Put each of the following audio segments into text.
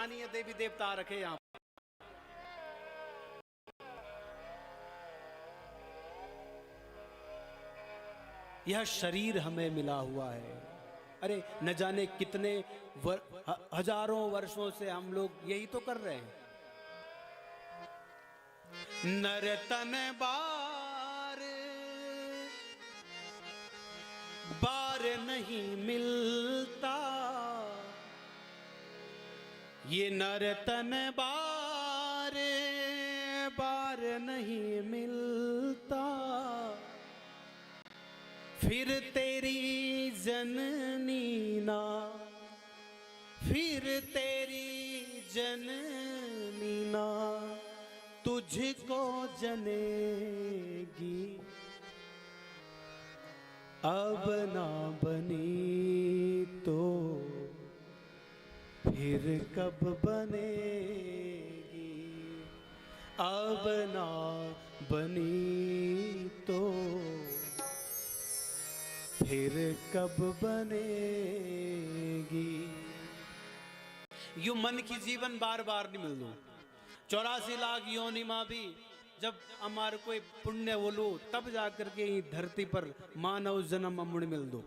स्थानीय देवी देवता रखे यहाँ। यह शरीर हमें मिला हुआ है। अरे न जाने कितने हजारों वर्षों से हम लोग यही तो कर रहे हैं। नरतन बार बार नहीं मिलता, ये नरतन बार बार नहीं मिलता, फिर तेरी जननी ना, फिर तेरी जननी ना तुझको जनेगी, अब ना बनी तो फिर कब बनेगी, अब ना बनी तो फिर कब बनेगी। यू मन की जीवन बार बार नहीं मिल दो। 84 लाख योनि माँ भी जब हमारे कोई पुण्य बोलो तब जाकर के धरती पर मानव जन्म अमुड़ मिल दो।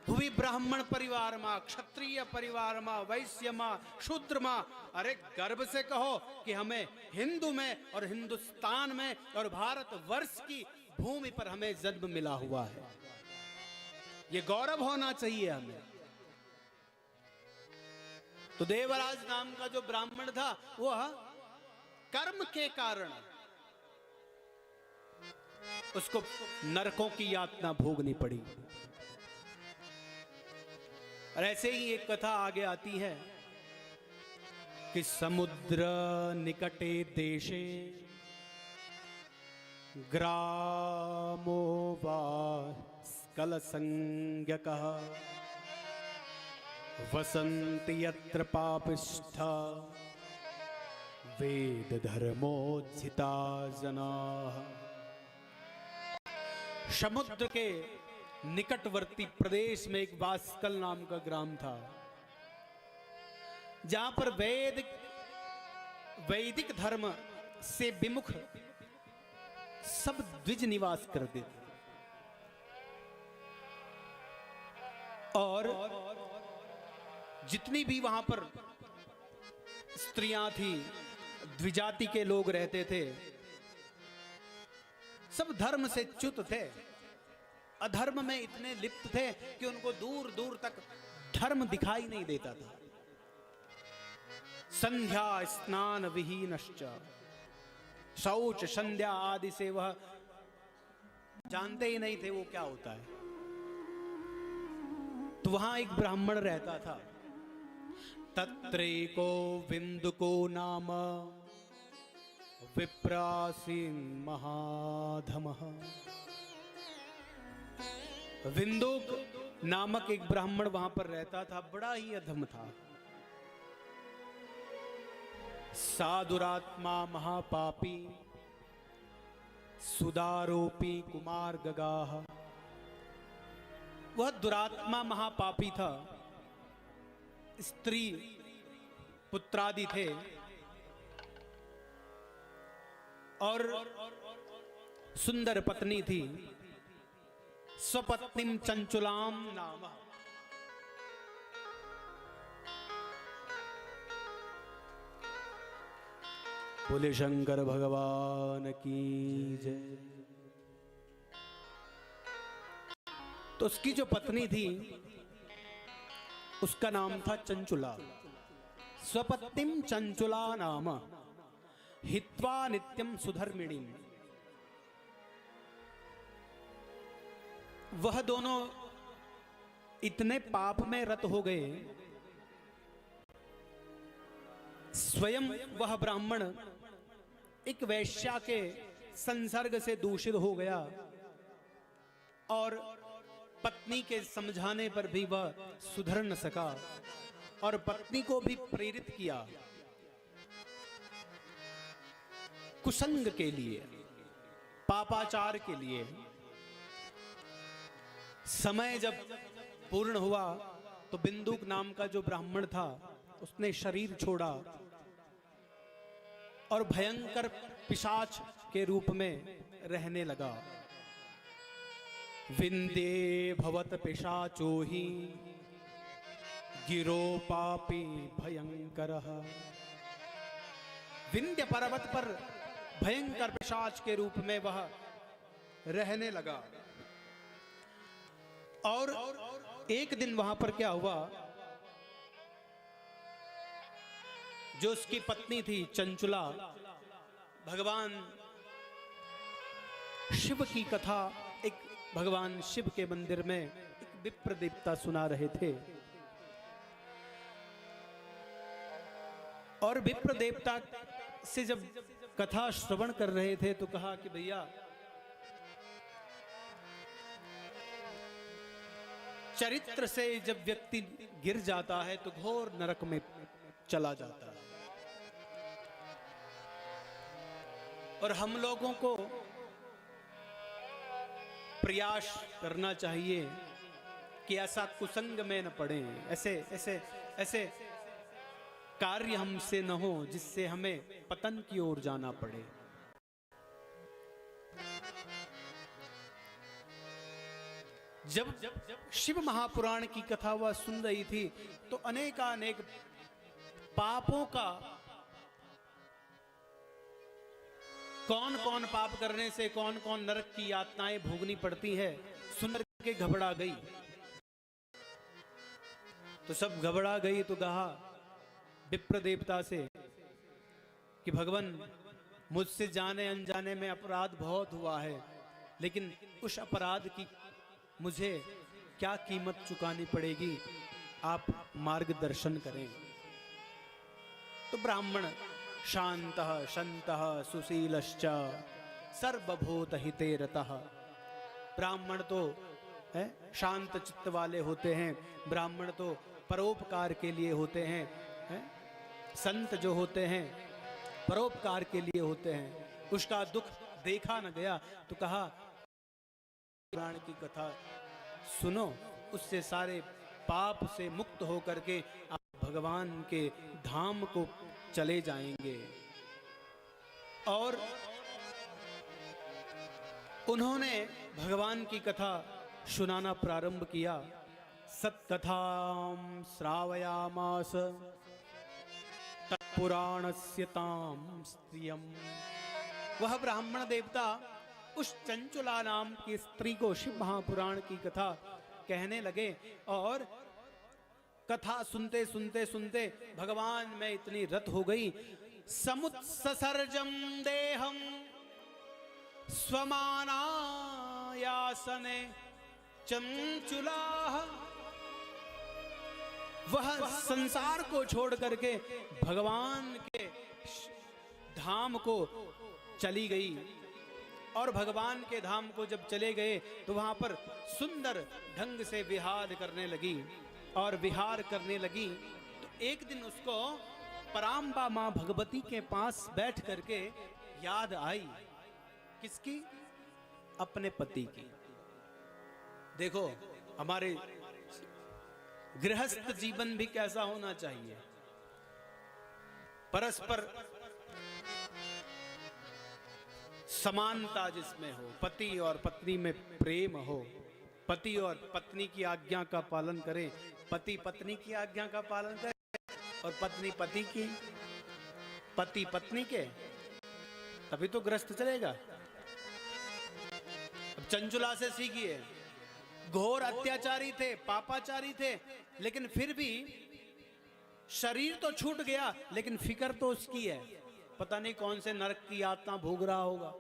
हुई ब्राह्मण परिवार माँ, क्षत्रिय परिवार माँ, वैश्य माँ, शूद्र माँ। अरे गर्व से कहो कि हमें हिंदू में और हिंदुस्तान में और भारत वर्ष की भूमि पर हमें जन्म मिला हुआ है। ये गौरव होना चाहिए हमें। तो देवराज नाम का जो ब्राह्मण था वह कर्म के कारण उसको नरकों की यातना भोगनी पड़ी। और ऐसे ही एक कथा आगे आती है कि समुद्र निकटे देशे ग्रामो वा स्कलसंज्ञकः वसन्ति यत्र पापिष्ठा वेद धर्मोज्झिता जनाः। समुद्र के निकटवर्ती प्रदेश में एक वास्कल नाम का ग्राम था, जहां पर वैदिक धर्म से विमुख सब द्विज निवास करते थे। और जितनी भी वहां पर स्त्रियां थी, द्विजाति के लोग रहते थे, सब धर्म से च्युत थे, अधर्म में इतने लिप्त थे कि उनको दूर दूर तक धर्म दिखाई नहीं देता था। संध्या स्नान विहीनश्च, शौच संध्या आदि से वह जानते ही नहीं थे वो क्या होता है। तो वहां एक ब्राह्मण रहता था, तत्रैको विन्दुको नाम विप्रासीन महाधमः। विन्दुक नामक एक ब्राह्मण वहां पर रहता था, बड़ा ही अधम था। साधुरात्मा महापापी सुदारोपी कुमार गगाह। वह दुरात्मा महापापी था, स्त्री पुत्रादि थे और सुंदर पत्नी थी, स्वपत्नीम चंचुलाम नाम। बोले शंकर भगवान की जय। तो उसकी जो पत्नी थी उसका नाम था चंचुला। स्वपत्नीम चंचुला नाम हित्वा नित्यम सुधर्मिणी। वह दोनों इतने पाप में रत हो गए, स्वयं वह ब्राह्मण एक वैश्या के संसर्ग से दूषित हो गया और पत्नी के समझाने पर भी वह सुधर न सका और पत्नी को भी प्रेरित किया कुसंग के लिए, पापाचार के लिए। समय जब पूर्ण हुआ तो बिंदुक नाम का जो ब्राह्मण था उसने शरीर छोड़ा और भयंकर पिशाच के रूप में रहने लगा। विंदे भवत पिशाचो ही गिरो पापी भयंकरः। विंध्य पर्वत पर भयंकर पिशाच के रूप में वह रहने लगा। और एक दिन वहां पर क्या हुआ, जो उसकी पत्नी थी चंचुला, भगवान शिव की कथा एक भगवान शिव के मंदिर में एक विप्र देवता सुना रहे थे। और विप्र देवता से जब कथा श्रवण कर रहे थे तो कहा कि भैया, चरित्र से जब व्यक्ति गिर जाता है तो घोर नरक में चला जाता है। और हम लोगों को प्रयास करना चाहिए कि ऐसा कुसंग में न पड़े, ऐसे ऐसे ऐसे कार्य हमसे न हो जिससे हमें पतन की ओर जाना पड़े। जब शिव महापुराण की कथा वह सुन रही थी तो अनेकानेक पापों का, कौन कौन पाप करने से कौन कौन नरक की यातनाएं भोगनी पड़ती है, सुन के घबरा गई। तो सब घबरा गई तो कहा विप्र देवता से कि भगवान, मुझसे जाने अनजाने में अपराध बहुत हुआ है, लेकिन उस अपराध की मुझे क्या कीमत चुकानी पड़ेगी, आप मार्गदर्शन करें। तो ब्राह्मण शांतः शंतः सुशीलश्च सर्वभूत हिते रतः। ब्राह्मण तो है शांत चित्त वाले होते हैं, ब्राह्मण तो परोपकार के लिए होते हैं, संत जो होते हैं परोपकार के लिए होते हैं। उसका दुख देखा न गया तो कहा पुराण की कथा सुनो, उससे सारे पाप से मुक्त होकर के आप भगवान के धाम को चले जाएंगे। और उन्होंने भगवान की कथा सुनाना प्रारंभ किया। सत्कथां श्रावयामास तत्पुराणस्य तां स्त्रियं। वह ब्राह्मण देवता उस चंचुला नाम की स्त्री को शिव महापुराण की कथा कहने लगे। और कथा सुनते सुनते सुनते भगवान में इतनी रत हो गई। समुत्सर्जम देहम स्वमानायासने चंचुला। वह संसार को छोड़ करके भगवान के धाम को चली गई। और भगवान के धाम को जब चले गए तो वहां पर सुंदर ढंग से विहार करने लगी। और विहार करने लगी तो एक दिन उसको पराम्बा मां भगवती के पास बैठ करके याद आई। किसकी? अपने पति की। देखो हमारे गृहस्थ जीवन भी कैसा होना चाहिए, परस्पर समानता जिसमें हो, पति और पत्नी में प्रेम हो, पति और पत्नी की आज्ञा का पालन करें, पति पत्नी की आज्ञा का पालन करे और पत्नी पति की, पति पत्नी के, तभी तो ग्रस्त चलेगा। अब चंचुला से सीखिए, घोर अत्याचारी थे, पापाचारी थे, लेकिन फिर भी शरीर तो छूट गया लेकिन फिक्र तो उसकी है, पता नहीं कौन से नरक की यातना भोग रहा होगा।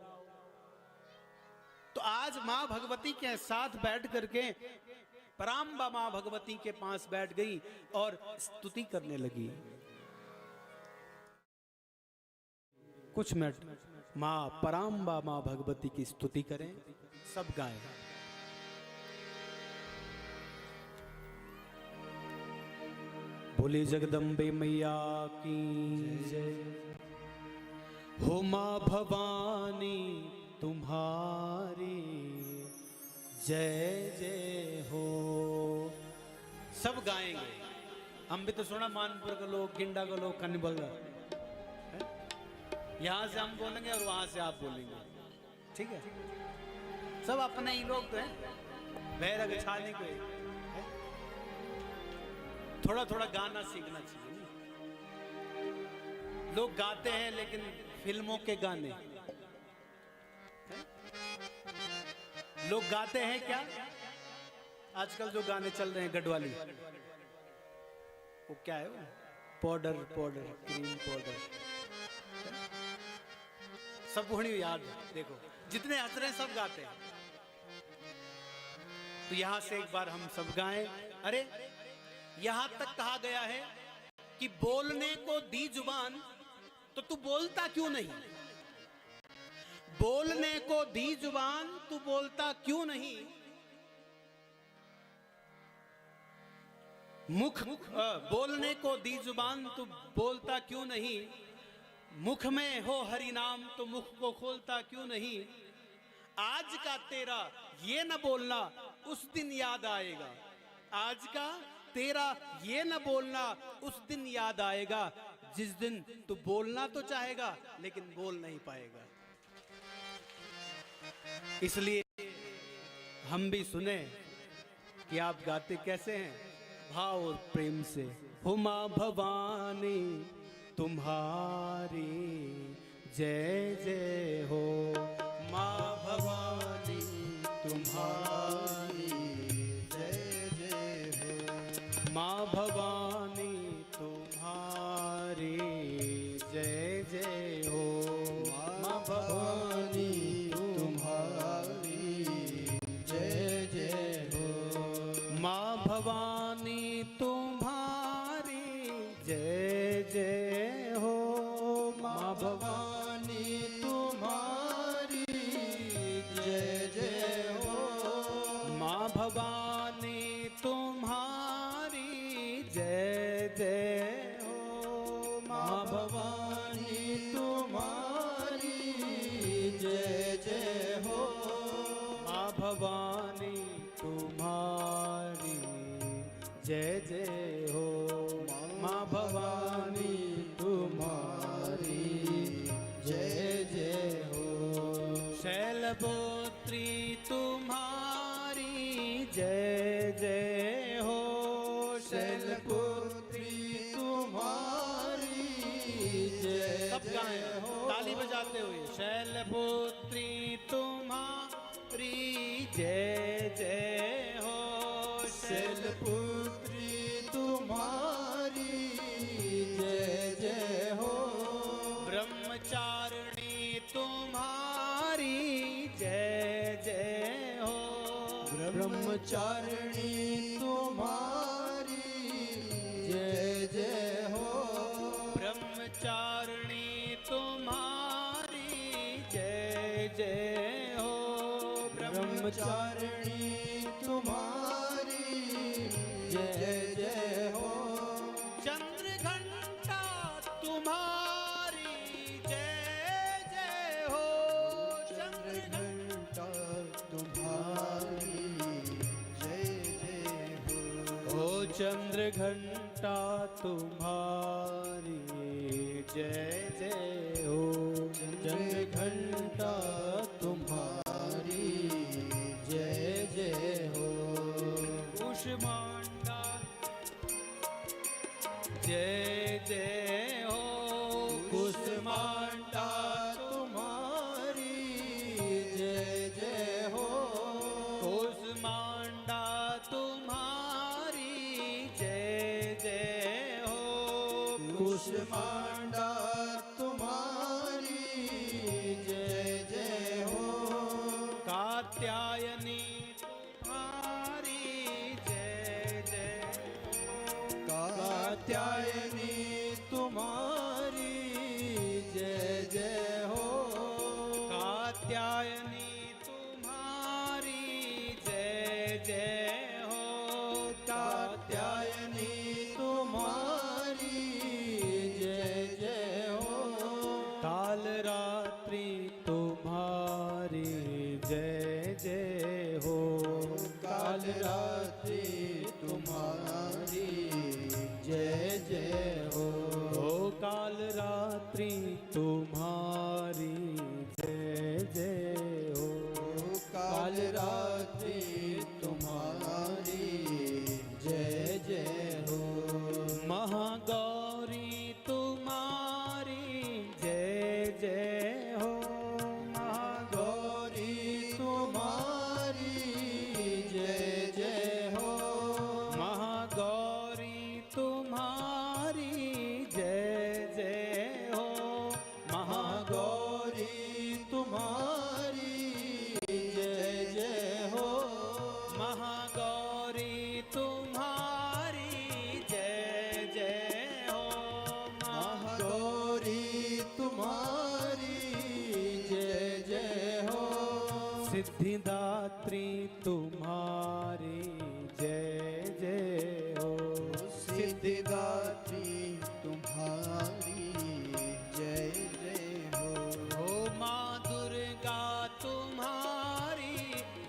तो आज मां भगवती के साथ बैठ करके पराम्बा मां भगवती के पास बैठ गई और स्तुति करने लगी। कुछ मिनट मां पराम्बा मां भगवती की स्तुति करें, सब गाएं। बोले जगदम्बे मैया की जय। हो मां भवानी तुम्हारी जय जय हो। सब गाएंगे। हम भी तो सुना मानपुर के लोग, गिंडा के लोग कन्नी बोल रहे, यहाँ से हम बोलेंगे और वहां से आप बोलेंगे, ठीक है? सब अपने ही लोग तो हैं, बैरग छाने को है? थोड़ा थोड़ा गाना सीखना चाहिए। लोग गाते हैं लेकिन फिल्मों के गाने, लोग गाते हैं क्या? आजकल जो गाने चल रहे हैं गढ़वाली, वो क्या है? वो पाउडर पाउडर क्रीम पाउडर, सब वही याद है। देखो जितने हंस रहे हैं सब गाते हैं, तो यहां से एक बार हम सब गाएं। अरे यहां तक कहा गया है कि बोलने को दी जुबान, तो तू बोलता क्यों नहीं? बोलने को दी जुबान, तू बोलता क्यों नहीं? बोलने को दी जुबान, तू बोलता क्यों नहीं? मुख में हो हरि नाम, तो मुख को खोलता क्यों नहीं? आज का तेरा ये न बोलना, उस दिन याद आएगा। आज का तेरा ये न बोलना, उस दिन याद आएगा, जिस दिन तू बोलना तो चाहेगा लेकिन बोल नहीं पाएगा। इसलिए हम भी सुने कि आप गाते कैसे हैं, भाव और प्रेम से। हो मां भवानी तुम्हारी जय जय हो, मां भवानी तुम्हारी जय जय हो, मां भवानी तुम्हारी जय जय हो, मां भवानी तुम्हारी जय जय हो, मां भवानी तुम्हारी जय जय हो, मां भवानी तुम्हारी जय जय हो, मां भवानी तुम्हारी जय जय हो, मां भवानी तुम्हारी जय जय हो, मां भवानी तुम्हारी जय जय हो, मां भवानी तुम्हारी जय जय हो, शैलपुत्री तुम्हारी जय जय हो, शैलपुत्री तुम्हारी जय जय हो, ताली बजाते हुए, शैलपुत्री तुम्हारी जय जय हो, शैलपुत्री तुम्हारी जय जय हो, ब्रह्मचारिणी तुम्हारी जय जय हो, ब्रह्मचारिणी तुम्हारी जय जय हो, ब्रह्मचारिणी तुम्हारी जय जय हो, ब्रह्मचारिणी तुम्हारी जय जय हो, चंद्र घंटा तुम्हारी जय जय हो, चंद्र घंटा तुम्हारी जय जय हो, ओ चंद्र घंटा तुम्हारी जय जय हो, चंद्र घंटा तुम्हारी जय जय हो, कुष्मांडा जय जय हो, कुष्मांडा तुम्हारी जय जय हो, कुष्मांडा तुम्हारी जय जय हो, कुष्मांडा तुम्हारी जय जय हो, कात्यायनी तुम्हारी जय जय हो, कात्यायनी तुम्हारी जय जय हो, कात्यायनी तुम्हारी जय जय हो, कात्यायनी तुम्हारी जय जय रात्रि तुम्हारी जय जय हो। काल रात्रि तुम्हारी जय जय हो। महागौरी तुम्हारी जय जय हो। महागौरी तुम्हारी जय जय हो। महागौरी तुम्हारी जय जय हो। महागौरी तुम्हारी जय जय हो। महागौरी तुम्हारी जय जय हो। महागौरी तुम्हारी जय जय हो। सिद्धिदात्री तुम्हारी जय जय हो। सिद्धिदात्री तुम्हारी जय जय हो। ओ माँ दुर्गा तुम्हारी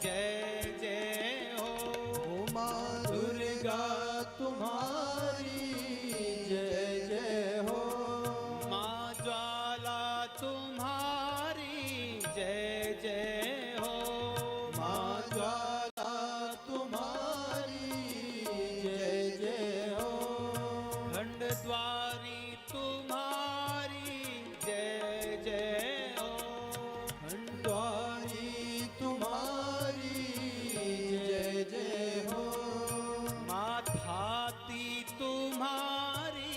जय जय हो। ओ माँ दुर्गा तुम्हारी जय जय हो। माँ ज्वाला तुम्हारी जय जय हो। माँ ज्वाला तुम्हारी जय जय हो। खंडद्वारी तुम्हारी जय जय हो। खंडवारी तुम्हारी जय जय हो। माथाती तुम्हारी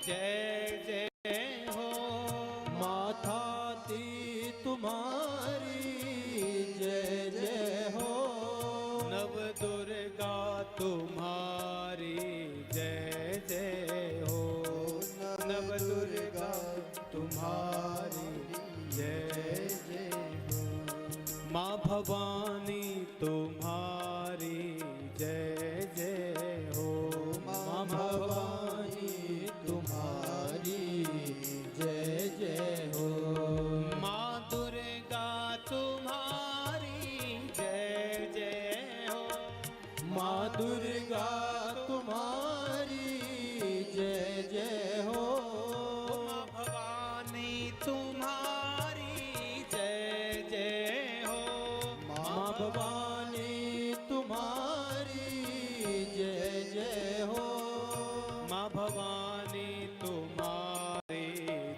जय जय हो। माथाती तुम्हारी जय जय हो। नव दुर्गा तुम्हारी जय जय हो। नव दुर्गा तुम्हारी जय जय हो। माँ भवानी तुम्हारी जय जय हो। माँ भवानी तुम्हारी जय जय हो। माँ दुर्गा तुम्हारी जय जय हो। माँ दुर्गा तुम्हारी जय जय हो। माँ भवानी तुम्हारी जय जय हो। माँ भवानी तुम्हारी जय जय हो। माँ भवानी तुम्हारी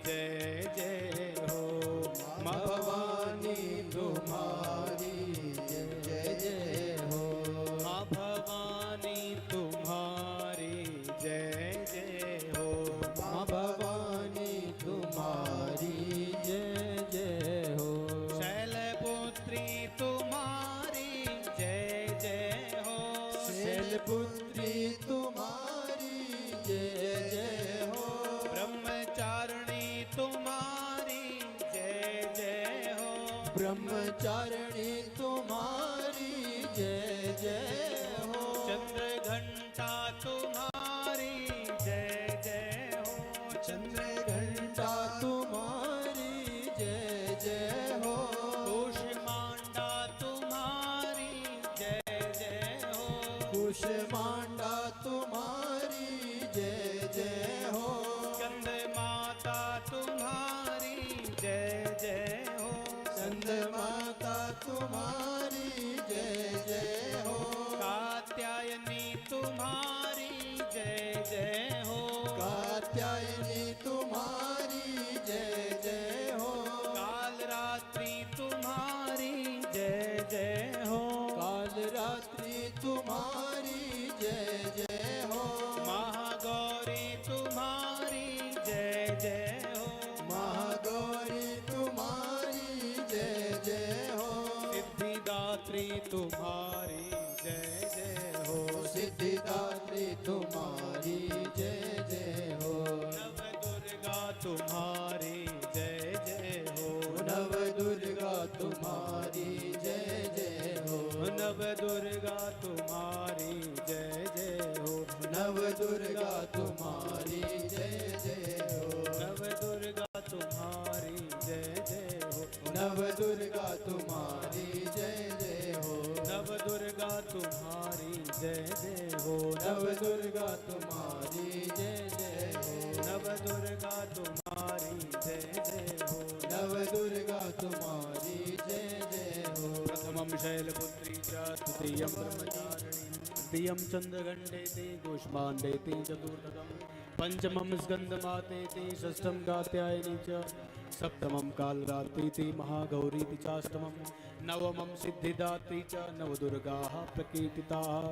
जय जय हो। माँ भवानी तुम्हारी जय जय हो। माँ भवानी तुम्हारी जय जय हो। माँ भवानी तुम्हारी जय जय हो। शैलपुत्री तुम्हारी जय जय हो। शैलपुत्री तुम्हारी जय जय हो। ब्रह्मचारिणी तुम्हारी जय जय हो। ब्रह्मचारिणी तुम्हारी जय जय हो। चंद्रघंटा तुम्हारी जय जय हो। चंद्रघंटा तुम्हारी जय जय हो। कुष्मांडा तुम्हारी जय जय हो। कुष्मांडा तुम्हारी जय जय हो। स्कंद माता तुम्हारी जय जय हो। चंद माता तुम्हारी जय जय हो। कात्यायनी तुम्हारी जय जय हो। कात्यायनी तुम्हारी जय जय हो। काल रात्रि तुम्हारी जय जय हो। काल रात्रि तुम्हारी जय जय हो। महागौरी तुम्हारी जय जय हो। महागौरी तुम्हारी जय जय हो। सिद्धिदात्री तुम्हारी जय जय हो। सिद्धिदात्री तुम्हारी जय जय हो। नव दुर्गा तुम्हारी जय जय हो। नव दुर्गा तुम्हारी जय जय हो। नव दुर्गा तुम्हारी जय जय हो। नव दुर्गा तुम्हारी जय जय हो। नव दुर्गा तुम्हारी जय जय हो। नव दुर्गा तुम्हारी जय जय हो। नव दुर्गा तुम्हारी जय जय हो। नव दुर्गा तुम्हारी जय जय हो। नव दुर्गा तुम्हारी जय तृतीयं चन्द्रगण्डेति कूष्माण्डेति चतुर्थकं पंचमं स्कन्दमातेति षष्ठं कात्यायनी च सप्तमं कालरात्रीति महागौरीति चाष्टमं नवमं सिद्धिदात्री च नवदुर्गाः प्रकीर्तिताः।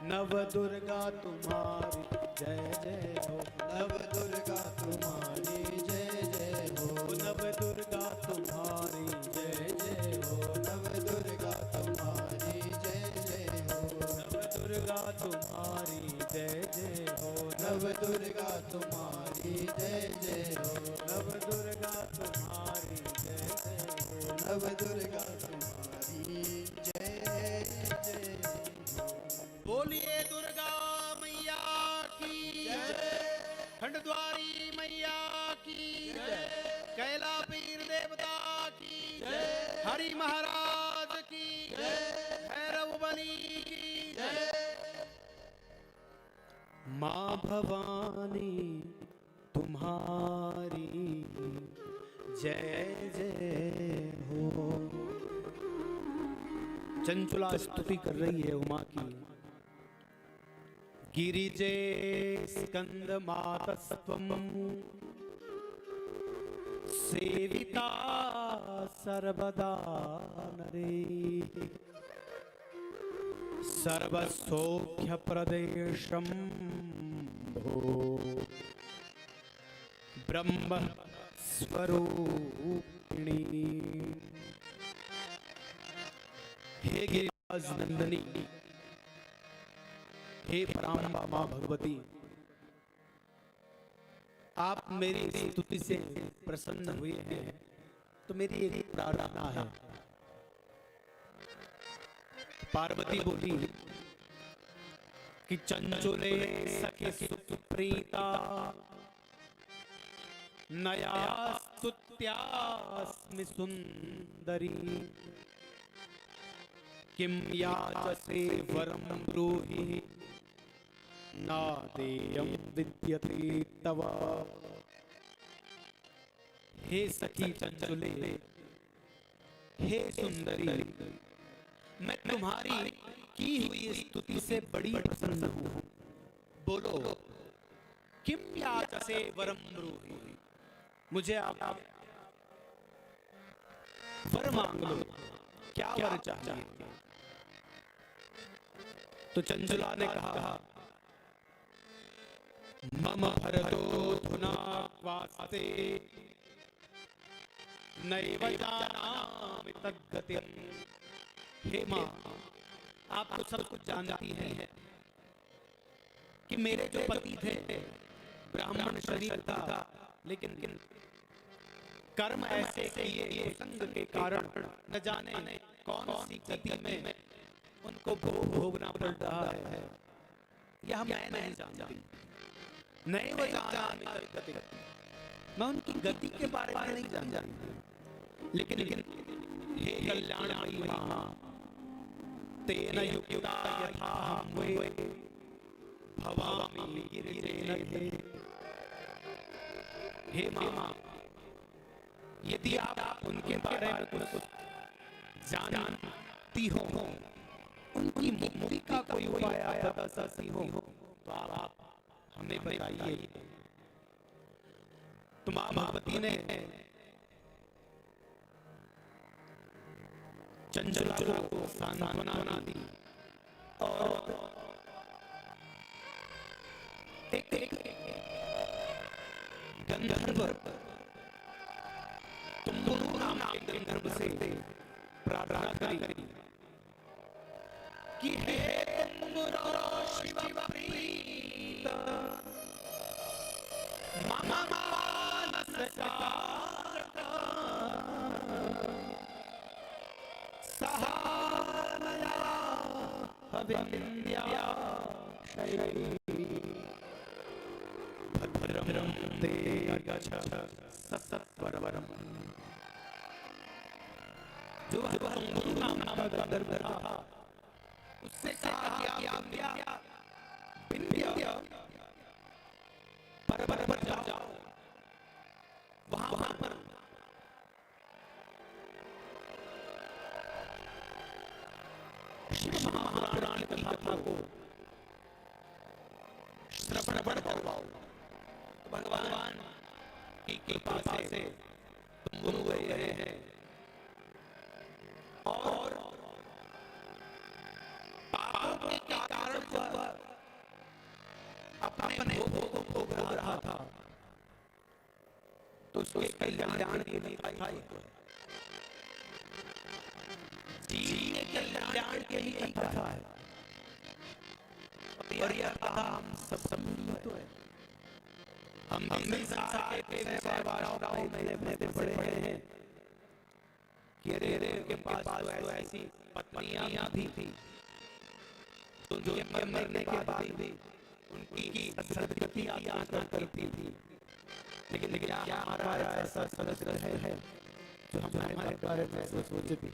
नवदुर्गा तुम्हारी जय जय हो, नवदुर्गा तुम्हारी जय जय हो, नवदुर्गा तुम्हारी जय जय हो, नवदुर्गा तुम्हारी जय जय हो, नवदुर्गा तुम्हारी जय जय हो, नवदुर्गा तुम्हारी जय जय हो, नवदुर्गा तुम्हारी जय जय हो, नवदुर्गा तुम्हारी जय जय हो। बोलिए दुर्गा मैया की जय, खंडद्वारी मैया की जय, कैला पीर देवता की जय, हरि महाराज की जय, भैरव बली की जय। माँ भवानी तुम्हारी जय जय हो। चंचुला स्तुति कर रही है उमा की। गिरिजे स्कंद मातस्त्वं सेविता सर्वदा नरे, सर्वसौख्य प्रदेशं भो ब्रह्म स्वरूपिणी। हे गिरिराज नंदनी, हे पराम्बा मां भगवती, आप मेरी स्तुति से प्रसन्न हुए हैं तो मेरी एक प्रार्थना है। पार्वती बोली कि चंचुले सखे सुप्रीता नया स्तुत्यास्मि सुंदरी, किं याचसे वरं ब्रूहि नादेयं विद्यते तव। हे सखी चंचुले, हे सुंदरी, मैं तुम्हारी की हुई स्तुति से बड़ी प्रसन्न हूं। बोलो किम याचसे वरम ब्रूहि, मुझे आप वर मांग लो, क्या वर चाहिए? तो चंचुला ने कहा मम भरतोऽधुना वास्ते नैव जानामि तद्गतिम्। हे मां, आप तो सब कुछ जानती हैं कि मेरे जो पति थे ब्राह्मण शरीर था, लेकिन कर्म ऐसे किए संग के कारण न जाने कौन सी गति में उनको भोगना पड़ रहा है, यह मैं नहीं जानती। नहीं वो जाना गति, मैं उनकी गति के बारे में नहीं जानती, लेकिन हे कल्याणमयी मां, तेन युक्ता यथा वे भवामि गिरिजेन। हे मां, यदि आप उनके बारे में कुछ जानती हो, उनकी मुक्ति का कोई उपाय बता सकती हो तो आप हमें बताइए। तो मां भगवती ने चंचुला को सांत्वना दी और एक गंधर्व तुम्बुरु नाम के गंधर्व से प्रार्थना करी कि हे तुम्बुरु शिव प्रीत मम मानस कारका सहानया हविन्द्या भद्रं ते गच्छ सत्वरवरम्। जो तुम्बुरु नाम का गंधर्व था, उससे कहा कि आप विंध्य पर्वत पर जाओ, वहां पर शिव महापुराण की कथा को पढ़ पाओ। भगवान की कृपा से तुम गुरु रहे हैं और पापों के कारण जब अपने भोगों को भोग रहा था तो उसके कल्याण के लिए था ये तो जीव के कल्याण के लिए कथा है और यह कथा हम सब सम्मिलित है। हम भी संसार के व्यवहारों में पड़े हैं कि अरे के पास तो ऐसी पत्नियां भी थी तो जो मरने के बाद भी उनकी सदगति याद करती थी। लेकिन क्या हमारा ऐसा सदग्रह है जो हमारे बारे में सोचे भी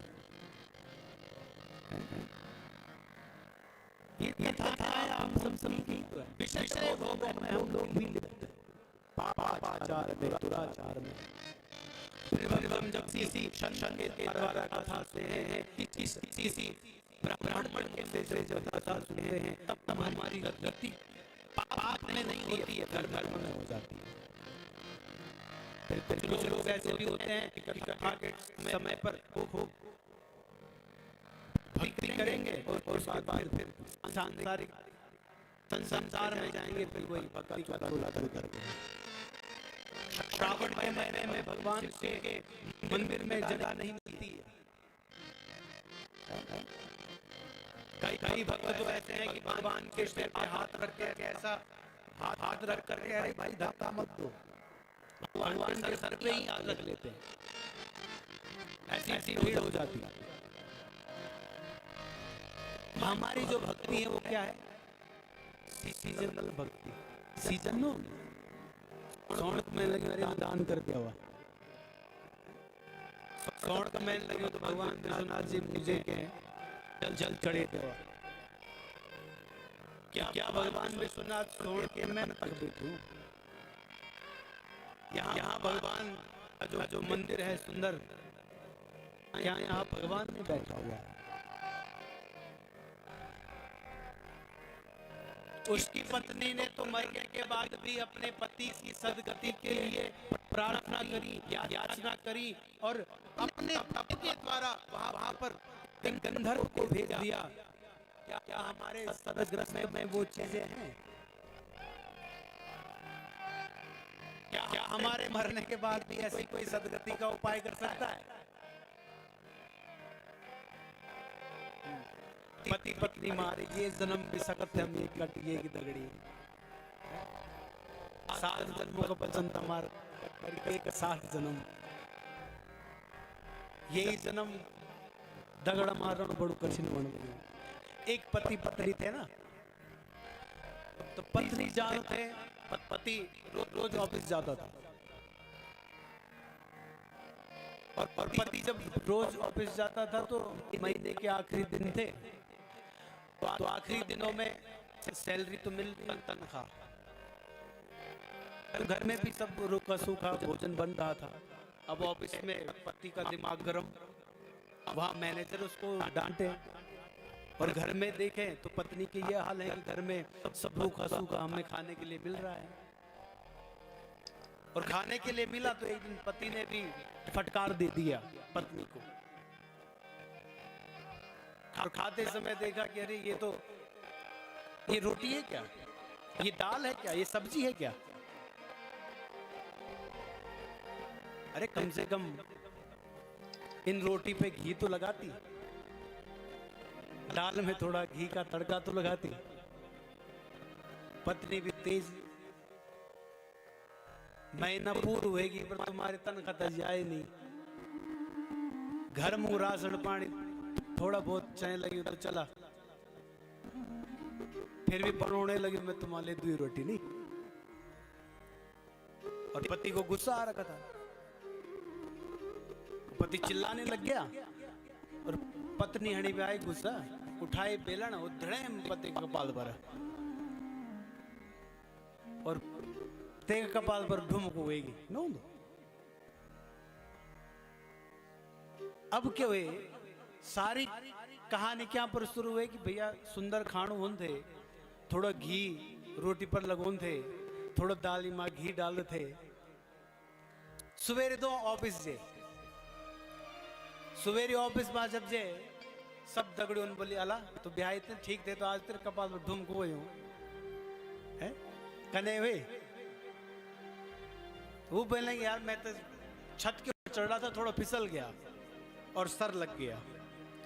ये था हम सब की विशेष भोगों में हम लोग भी लिप्त हैं। पापाचार में, दुराचार में। फिर हम जब किसी संत के द्वारा कथा सुनते हैं, किसी ब्राह्मण के से जब कथा सुनते हैं, तब हमारी गति पाप में नहीं होती है, धर्म में हो जाती है। फिर कुछ लोग ऐसे भी होते हैं कि कथा के समय पर खूब भक्ति करेंगे और उसके बाद फिर सांसारिक संसार में जाएंगे, फिर वही भक्ति का तोला करके। श्रावण के महीने में भगवान के मंदिर में जगह नहीं मिलती है। कई भक्त तो ऐसे हैं कि भगवान के सिर पे हाथ रख के ऐसा हाथ रख करके अरे भाई धक्का मत दो, भगवान के सर पे ही हाथ रख लेते हैं। ऐसी भीड़ हो जाती है। हमारी जो भक्ति है वो क्या है? सीजनल भक्ति। सीजन नो सौण में लगे अरे दान कर दिया हुआ, सौण का महीने लगे तो भगवान विश्वनाथ जी मुझे के जल चढ़े देवा। क्या भगवान विश्वनाथ सौण के मैं तक बैठूं? यहाँ भगवान जो मंदिर है सुंदर, यहाँ भगवान ने बैठा हुआ है। उसकी पत्नी ने तो मरने के बाद भी अपने पति की सदगति के लिए प्रार्थना करी, याचना करी और अपने तप के द्वारा वहां पर गंधर्व को भेज दिया। क्या हमारे सदग्रह में वो चीजें हैं? क्या हमारे मरने के बाद भी ऐसी कोई सदगति का उपाय कर सकता है? पति पत्नी मारे ये जन्म भी सकत है, हम ये कट ये की दगड़ी 7 जन्मों का बचन मार करके एक 7 जन्म, यही जन्म दगड़ मारना बड़ो कठिन बन गई। एक पति पत्नी थे ना, तो पत्नी जानते पति रोज ऑफिस जाता था और पति जब रोज ऑफिस जाता था तो महीने के आखिरी दिन थे, तो आखिरी दिनों में सैलरी तो मिल रही, तनख्वाह, घर में भी सब रूखा सूखा भोजन बन रहा था। अब ऑफिस में पति का दिमाग गरम, वहाँ मैनेजर उसको डांटे और घर में देखें तो पत्नी के ये हाल है कि घर में सब रूखा सूखा हमें खाने के लिए मिल रहा है। और खाने के लिए मिला तो एक दिन पति ने भी फटकार दे दिया पत्नी को, और खाते समय देखा कि अरे ये रोटी है क्या, ये दाल है क्या, ये सब्जी है क्या? अरे कम से कम इन रोटी पे घी तो लगाती, दाल में थोड़ा घी का तड़का तो लगाती। पत्नी भी तेज, महीना पूर्ण होएगी पर तुम्हारे तनख्वाह तो जाए नहीं, घर में राशन पानी थोड़ा बहुत चाय लगी तो चला, फिर भी बनोने लगी मैं तुम्हारे 2 रोटी नहीं। और पति को गुस्सा आ रखा था, पति चिल्लाने लग गया और पत्नी हणी पे आई गुस्सा, उठाए बेलन और धड़ेम पति के कपाल पर, और तेरे कपाल पर ढुमक होएगी। नो अब क्या हुए, सारी कहानी क्या पर शुरू हुई कि भैया सुंदर खाणो होंदे, थोड़ा घी रोटी पर लगोन थे, थोड़ा दाल में घी डाल थे। सवेरे दो ऑफिस जे, सवेरे ऑफिस में जब जे सब दगड़े उन बोली अला तो ब्याह इतने ठीक थे तो आज तेरे कपाल में ढूम को है कने हुए। वो बोले यार मैं तो छत के ऊपर चढ़ रहा था, थोड़ा फिसल गया और सर लग गया।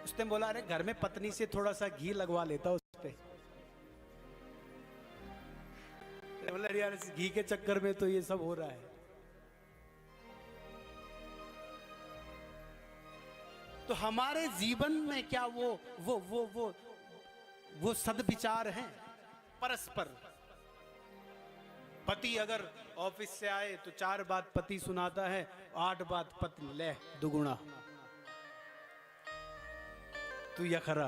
उसने बोला अरे घर में पत्नी से थोड़ा सा घी लगवा लेता उस पे। बोला यार इस घी के चक्कर में तो ये सब हो रहा है। तो हमारे जीवन में क्या वो सद्विचार हैं परस्पर। पति अगर ऑफिस से आए तो 4 बात पति सुनाता है, 8 बात पत्नी ले दुगुना तू या खरा,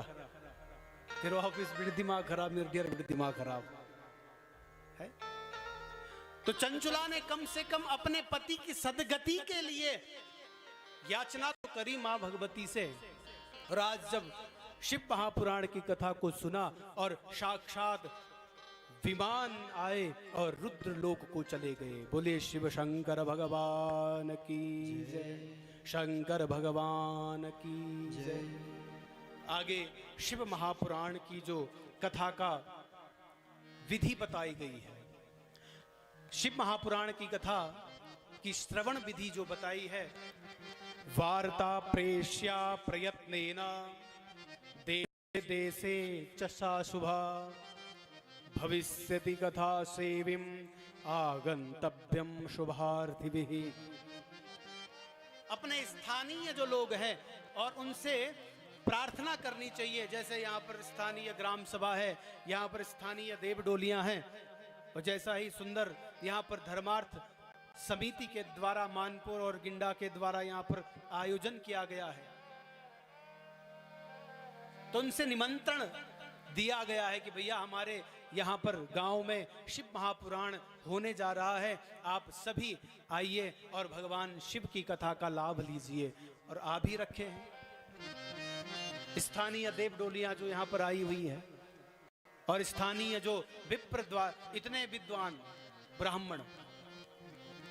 तेरे ऑफिस भी दिमाग खराब, मेरे घर भी दिमाग खराब है। तो चंचुला ने कम से कम अपने पति की सदगति के लिए याचना तो करी मां भगवती से। और आज जब शिव महापुराण की कथा को सुना और साक्षात विमान आए और रुद्र लोक को चले गए। बोले शिव शंकर भगवान की जय, शंकर भगवान की जय। आगे शिव महापुराण की जो कथा का विधि बताई गई है, शिव महापुराण की कथा की श्रवण विधि जो बताई है, वार्ता प्रेष्या प्रयत्नेन देशे देशे च सा शुभा भविष्यति कथा सेविम आगंतव्यम शुभार्थिभिः। अपने स्थानीय जो लोग हैं और उनसे प्रार्थना करनी चाहिए। जैसे यहाँ पर स्थानीय ग्राम सभा है, यहाँ पर स्थानीय देवडोलियां हैं, और जैसा ही सुंदर यहाँ पर धर्मार्थ समिति के द्वारा मानपुर और गिंडा के द्वारा यहाँ पर आयोजन किया गया है, तो उनसे निमंत्रण दिया गया है कि भैया हमारे यहाँ पर गांव में शिव महापुराण होने जा रहा है, आप सभी आइए और भगवान शिव की कथा का लाभ लीजिए। और आ भी रखे हैं स्थानीय देवडोलियां जो यहाँ पर आई हुई है, और स्थानीय जो विप्र द्वार इतने विद्वान ब्राह्मण।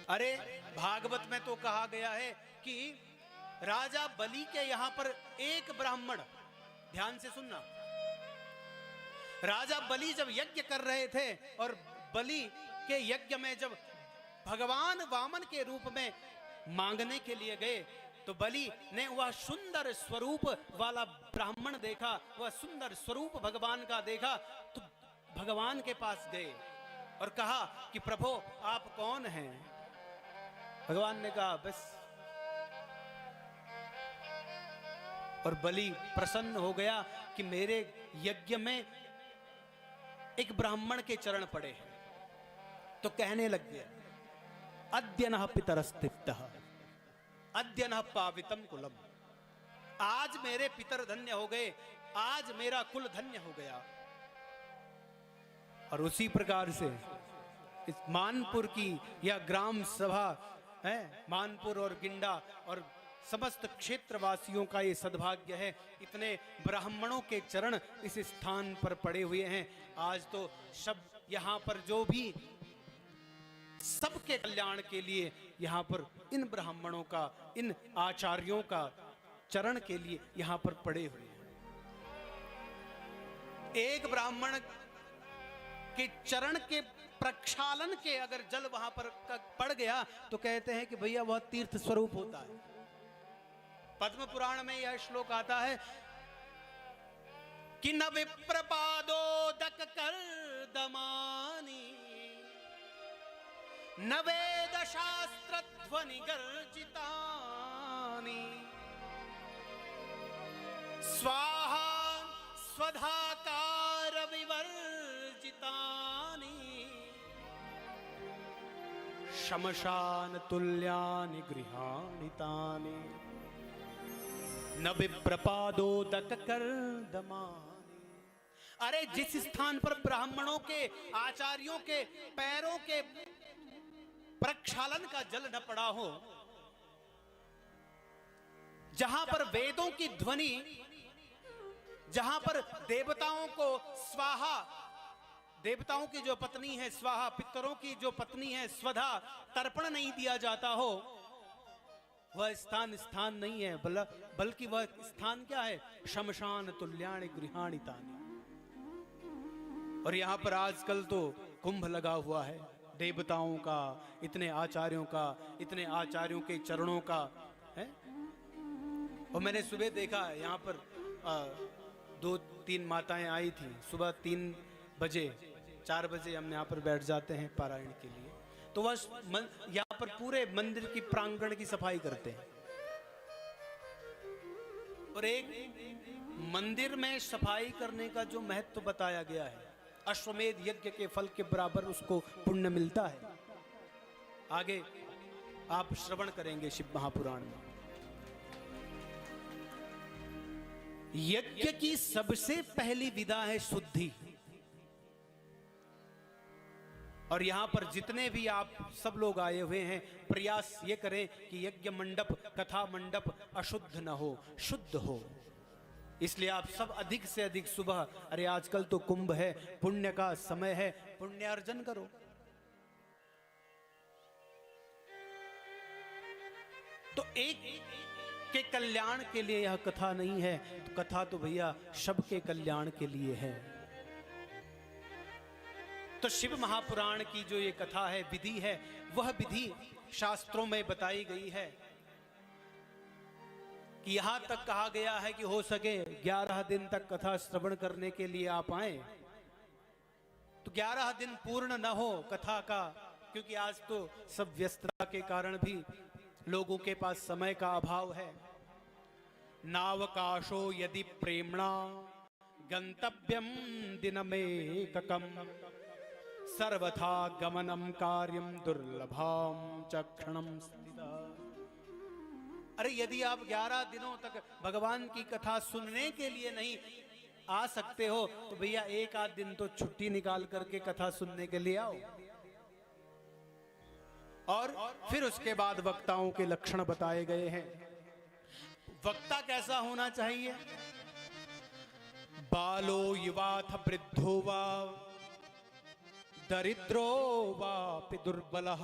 अरे भागवत में तो कहा गया है कि राजा बलि के यहां पर एक ब्राह्मण, ध्यान से सुनना, राजा बलि जब यज्ञ कर रहे थे और बलि के यज्ञ में जब भगवान वामन के रूप में मांगने के लिए गए, तो बलि ने वह सुंदर स्वरूप वाला ब्राह्मण देखा, वह सुंदर स्वरूप भगवान का देखा, तो भगवान के पास गए और कहा कि प्रभु आप कौन हैं। भगवान ने कहा बस, और बलि प्रसन्न हो गया कि मेरे यज्ञ में एक ब्राह्मण के चरण पड़े हैं। तो कहने लग गया अद्य नः पितरस्तिप्तः अद्य नः पावितम कुलम, आज मेरे पितर धन्य हो गए, आज मेरा कुल धन्य हो गया। और उसी प्रकार से इस मानपुर की या ग्राम सभा है, मानपुर और गिंडा और समस्त क्षेत्रवासियों का ये सद्भाग्य है, इतने ब्राह्मणों के चरण इस स्थान पर पड़े हुए हैं। आज तो सब यहाँ पर जो भी सबके कल्याण के लिए यहाँ पर इन ब्राह्मणों का, इन आचार्यों का चरण के लिए यहाँ पर पड़े हुए हैं। एक ब्राह्मण के चरण के प्रक्षालन के अगर जल वहां पर पड़ गया तो कहते हैं कि भैया वह तीर्थ स्वरूप होता है। पद्म पुराण में यह श्लोक आता है कि न विप्रपादोदक कर्दमानि न वेद शास्त्र ध्वनि गर्जितानि स्वाहा स्वधाकार विवर्जितानि शमशान तुल्यानि गृहाणि तानि न विप्रपादोदक कर्दमानि। अरे जिस स्थान पर ब्राह्मणों के, आचार्यों के पैरों के प्रक्षालन का जल न पड़ा हो, जहां पर वेदों की ध्वनि, जहां पर देवताओं को स्वाहा, देवताओं की जो पत्नी है स्वाहा, पितरों की जो पत्नी है स्वधा, तर्पण नहीं दिया जाता हो, वह स्थान स्थान नहीं है, बल्कि वह स्थान क्या है? शमशान तुल्याणि गृहाणि तानि। और यहां पर आजकल तो कुंभ लगा हुआ है, देवताओं का, इतने आचार्यों का, इतने आचार्यों के चरणों का है। और मैंने सुबह देखा यहाँ पर 2-3 माताएं आई थी, सुबह 3 बजे 4 बजे हम यहाँ पर बैठ जाते हैं पारायण के लिए। तो वह यहाँ पर पूरे मंदिर की प्रांगण की सफाई करते हैं। और एक मंदिर में सफाई करने का जो महत्व बताया गया है, अश्वमेध यज्ञ के फल के बराबर उसको पुण्य मिलता है। आगे आप श्रवण करेंगे शिव महापुराण में। यज्ञ की सबसे पहली विधा है शुद्धि। और यहां पर जितने भी आप सब लोग आए हुए हैं, प्रयास ये करें कि यज्ञ मंडप, कथा मंडप अशुद्ध न हो, शुद्ध हो। इसलिए आप सब अधिक से अधिक सुबह, अरे आजकल तो कुंभ है, पुण्य का समय है, पुण्य अर्जन करो। तो एक के कल्याण के लिए यह कथा नहीं है, तो कथा तो भैया सबके कल्याण के लिए है। तो शिव महापुराण की जो ये कथा है, विधि है, वह विधि शास्त्रों में बताई गई है कि यहां तक कहा गया है कि हो सके 11 दिन तक कथा श्रवण करने के लिए आप आए। तो 11 दिन पूर्ण न हो कथा का, क्योंकि आज तो सब व्यस्तता के कारण भी लोगों के पास समय का अभाव है। नावकाशो यदि प्रेमणा गंतव्यम दिनमेककम सर्वथा गमनम कार्यम दुर्लभम चक्षणम स्थिता। अरे यदि आप 11 दिनों तक भगवान की कथा सुनने के लिए नहीं आ सकते हो, तो भैया 1 आध दिन तो छुट्टी निकाल करके कथा सुनने के लिए आओ। और फिर उसके बाद वक्ताओं के लक्षण बताए गए हैं। वक्ता कैसा होना चाहिए? बालो युवाथ वृद्धो वा दरिद्रो वापि दुर्बलः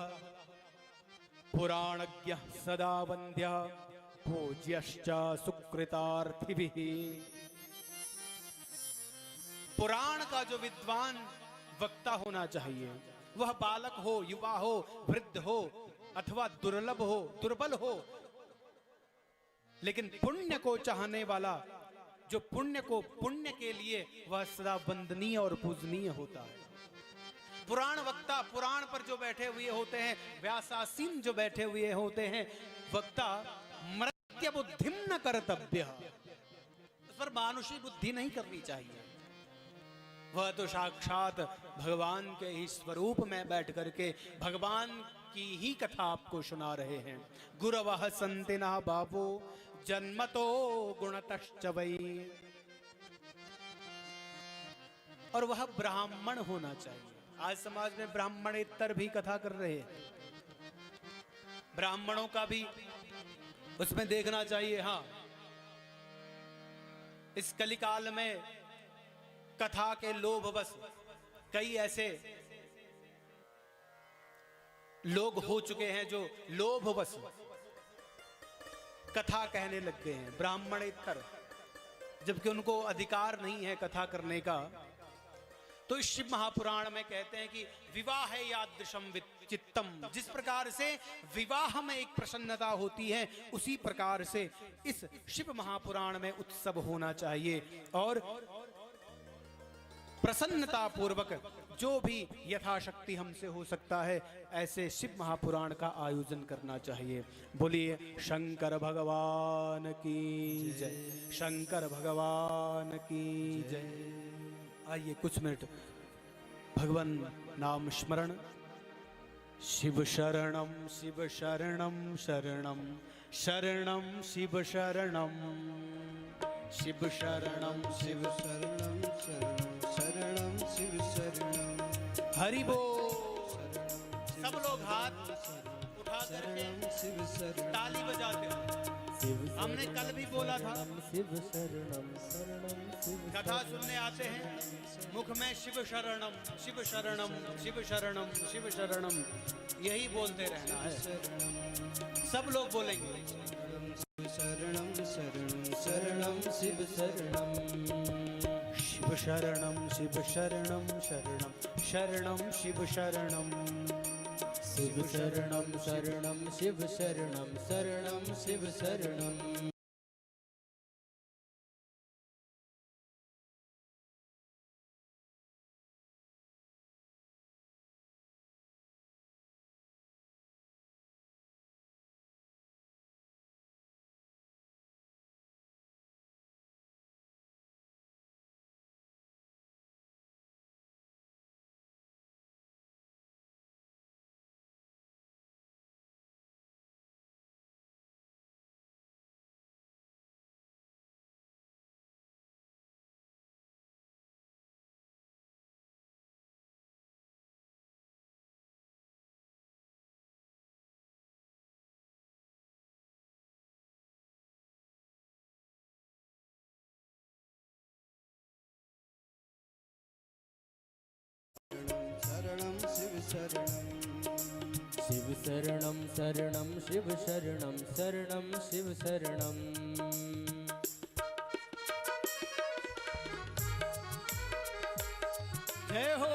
पुराणज्ञः सदा वन्द्यः पूज्यश्च सुकृतार्थिभिः। पुराण का जो विद्वान वक्ता होना चाहिए, वह बालक हो, युवा हो, वृद्ध हो, अथवा दुर्लभ हो, दुर्बल हो, लेकिन पुण्य को चाहने वाला, जो पुण्य के लिए वह सदा वंदनीय और पूजनीय होता है। पुराण वक्ता, पुराण पर जो बैठे हुए होते हैं, व्यासासीन जो बैठे हुए होते हैं, वक्ता मर्त्य बुद्धिम न कर्तव्य, उस पर मानुषी बुद्धि नहीं करनी चाहिए। वह तो साक्षात भगवान के ही स्वरूप में बैठ करके भगवान की ही कथा आपको सुना रहे हैं। गुरवः संतिना बाबो जन्मतो गुणतश्च वै। और वह ब्राह्मण होना चाहिए। आज समाज में ब्राह्मणेतर भी कथा कर रहे हैं, ब्राह्मणों का भी उसमें देखना चाहिए। हाँ, इस कलिकाल में कथा के लोभ बस कई ऐसे लोग हो चुके हैं जो लोभ बस कथा कहने लग गए हैं, ब्राह्मणेतर, जबकि उनको अधिकार नहीं है कथा करने का। तो इस शिव महापुराण में कहते हैं कि विवाह यादृशम चित्तम, जिस प्रकार से विवाह में एक प्रसन्नता होती है, उसी प्रकार से इस शिव महापुराण में उत्सव होना चाहिए। और प्रसन्नता पूर्वक जो भी यथाशक्ति हमसे हो सकता है, ऐसे शिव महापुराण का आयोजन करना चाहिए। बोलिए शंकर भगवान की जय, शंकर भगवान की जय। आइए कुछ मिनट भगवान नाम स्मरण। शिव शरणम शिव शरणम शरणम शरणम शिव शरणम, शिव शरणम शिव शरणम शरणम शरणम शिव शरणम। हरि बोल। सब लोग हाथ उठा करके ताली बजाते हैं। हमने कल भी बोला था, शिव शरणम शरणम शिव कथा सुनने आते हैं, मुख में शिव शरणम शिव शरणम शिव शरणम शिव शरणम यही बोलते रहना है। सब लोग बोलेंगे शरणम शरणम शरणम शिव शरणम शिव शरणम शिव शरणम शरणम शरणम शिव शरणम शिव शरणम शरणम शिव शरणम शरणम शिव शरणम शरणम शिव शरणम शिव शरणम शरणम शिव शरणम शरणम शिव शरणम जय हो।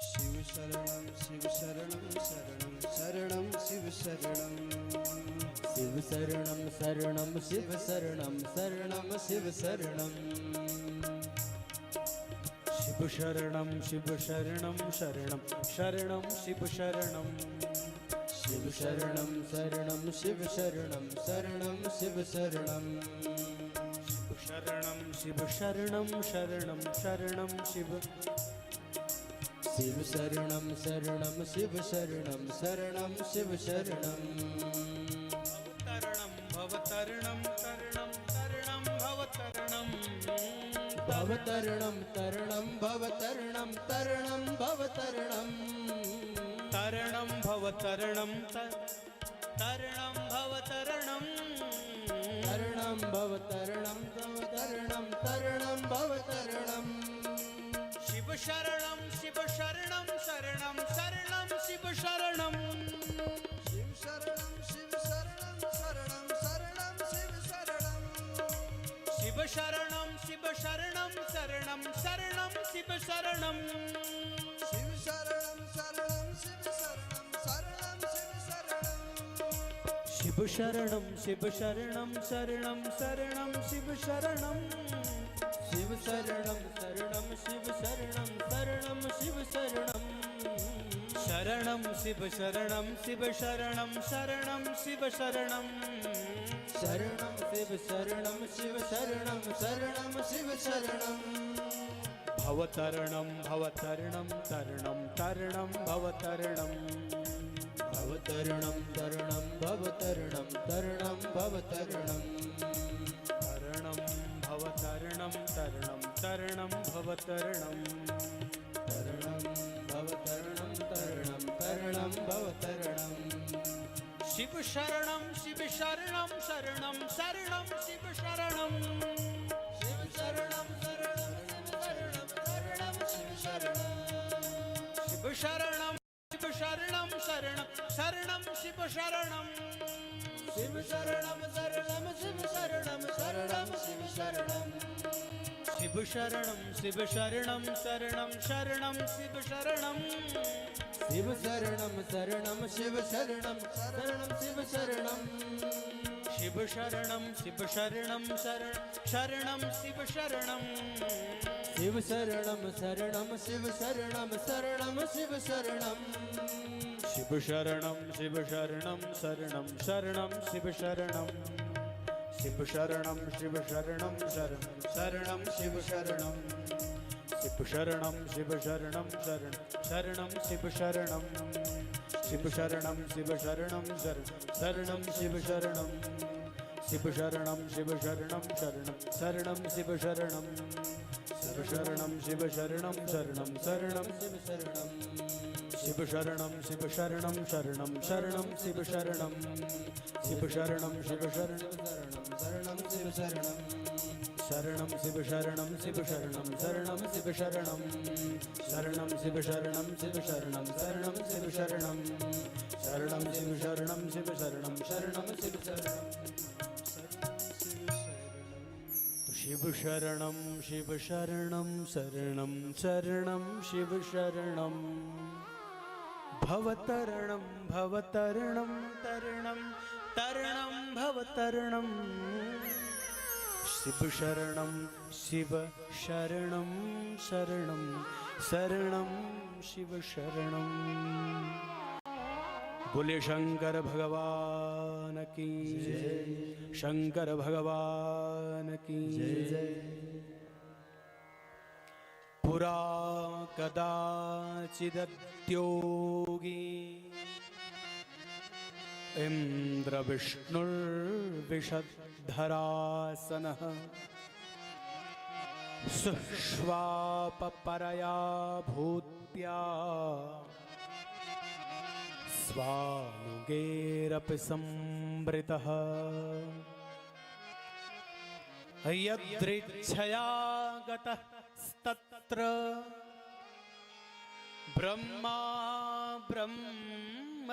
शिव शरणम शरणम शिव शरणम शरणम शिव शरणम शिव शरणम शिव शरणम शरणम शरणम शिव शरणम शिव शरणम शरणम शिव शरणम शरणम शिव शरणम शरणम शिव शरणम शरणम शरणम शिव शिव शरणम शरणम शिव शरणम शरणम शिव शरणम भवतरणं तरणं तरणं भवतरणं भवतरणं तरणं भवतरणं तरणं भवतरणं तरणं भवतरणं तरणं भवतरणं तरणं भवतरणं तरणं तरणं भवतरणं शिव शरणं शिव शरणं शरणं शरणं शिव शरणं शिव शरणं शिव शरणं शरणं शरणं शिव शरणं शिव शरणं शिव शरणं शरणं शरणं शिव शरणं शिव शरणं शरणं शिव शरणं शरणं शिव शरणं शिव शरणं शिव शरणं शरणं शरणं शिव शरणं शिव शरणं शरणं शिव शरणं शरणं शिव शरणं शरणं शिव शरणं शिव शरणं शरणं शिव शरणं शरणं शिव शरणं शिव शरणं शरणं शिव शरणं भवतरणं भवतरणं तरणं तरणं भवतरणं भवतरणं तरणं भवतरणं तरणं भवतरणं तरणं भवतरणं तरणं तरणं भवतरणं तरणं भवतरणं तरणं तरणं भवतरणं शिव शरणं शिव शरणं शरणं शरणं शिव शरणं शिव शरणं शरणं शिव शरणं शिव शरणं शिव शरणं शरणं शरणं शिव शरणं शिव शरणं शरणं शिव शरणं शरणं शिव शरणं शिव शरणं शिव शरणं शरणं शरणं शिव शरणं शिव शरणं शरणं शिव शरणं शरणं शिव शरणं शिव शरणं शिव शरणं शरणं शिव शरणं शिव शरणं शरणं शिव शरणं शरणं शिव शरणं शिव शिव शरणं शरणं शरणं शिव शरणं शिव शरणं शरणं शरणं शिव शरणं शिव शरणं शरणं शरणं शिव शरणं शिव शरणं शरणं शरणं शिव शरणं शिव शरणं शरणं शरणं शिव शरणं शिव शरणं शरणं शरणं शिव शरणं शिव शरणं शरणं शरणं शिव शरणं शिव शरणं शरणं शिव शरणं शरणं शिव शरणं शरणं शिव शरणं शरणं शिव शरणं शरणं शिव शरणं शरणं शिव शरणं शरणं शिव शरणं शिव शरणं शरणं शरणं शिव शरणं भवतरणं भवतरणं तरणं तरणं भवतरणं शिव शरणं शरणं शरणं शरणं शिव शरणं बोले शंकर भगवान की जय शंकर भगवान की जय पुरा कदाचिदत्योगी इंद्र विष्णुर्विषद्धरासनः सुष्वापपरया भूत्या स्वानुगेरपि संवृतः यदृच्छया गतस्तत्र ब्रह्मा ब्रह्म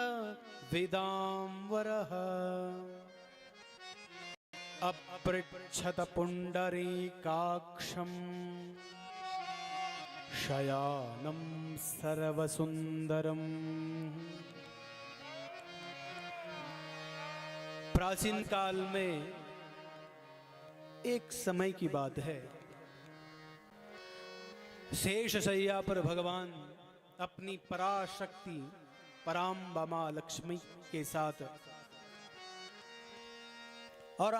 विदाम्बरः अपृच्छत पुण्डरीकाक्षं शयानं सर्वसुंदरम्। प्राचीन काल में एक समय की बात है, शेष शैया पर भगवान अपनी पराशक्ति पराम्बा मां लक्ष्मी के साथ और